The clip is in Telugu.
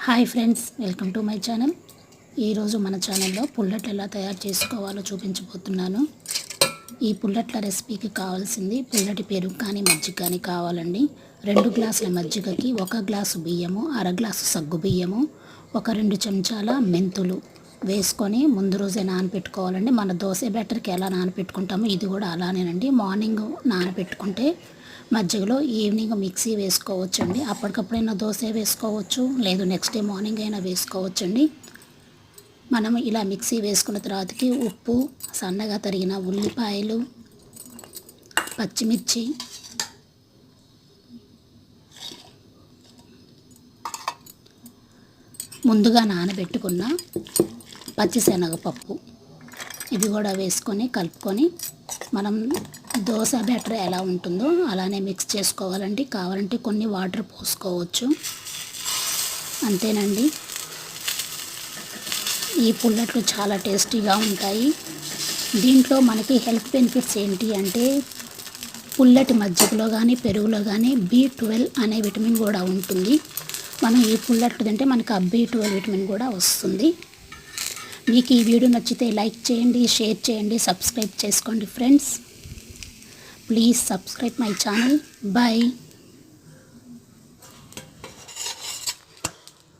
Hi friends, welcome to my channel. ఈరోజు మన ఛానల్లో పుల్లట్లు ఎలా తయారు చేసుకోవాలో చూపించబోతున్నాను. ఈ పుల్లట్ల రెసిపీకి కావాల్సింది పుల్లటి పెరుగు కానీ మజ్జిగ కానీ కావాలండి. 2 గ్లాసుల మజ్జిగకి 1 గ్లాసు బియ్యము, అర గ్లాసు సగ్గు బియ్యము, ఒక 2 చెంచాల మెంతులు వేసుకొని ముందు రోజే నానబెట్టుకోవాలండి. మన దోశ బ్యాటర్కి ఎలా నానబెట్టుకుంటామో ఇది కూడా అలానేనండి. మార్నింగ్ నానబెట్టుకుంటే మజ్జిగలో ఈవినింగ్ మిక్సీ వేసుకోవచ్చండి. అప్పటికప్పుడైనా దోశ వేసుకోవచ్చు, లేదు నెక్స్ట్ డే మార్నింగ్ అయినా వేసుకోవచ్చండి. మనం ఇలా మిక్సీ వేసుకున్న తర్వాతకి ఉప్పు, సన్నగా తరిగిన ఉల్లిపాయలు, పచ్చిమిర్చి, ముందుగా నానబెట్టుకున్న పచ్చిశనగపప్పు ఇవి కూడా వేసుకొని కలుపుకొని మనం దోశ బ్యాటర్ ఎలా ఉంటుందో అలానే మిక్స్ చేసుకోవాలండి. కావాలంటే కొన్ని వాటర్ పోసుకోవచ్చు, అంతేనండి. ఈ పుల్లట్లు చాలా టేస్టీగా ఉంటాయి. దీంట్లో మనకి హెల్త్ బెనిఫిట్స్ ఏంటి అంటే పుల్లటి మజ్జిగలో కానీ పెరుగులో కానీ B12 అనే విటమిన్ కూడా ఉంటుంది. మనం ఈ పుల్లట్లు తింటే మనకు ఆ B12 విటమిన్ కూడా వస్తుంది. మీకు ఈ వీడియో నచ్చితే లైక్ చేయండి, షేర్ చేయండి, సబ్స్క్రైబ్ చేసుకోండి friends. Please subscribe my channel. Bye.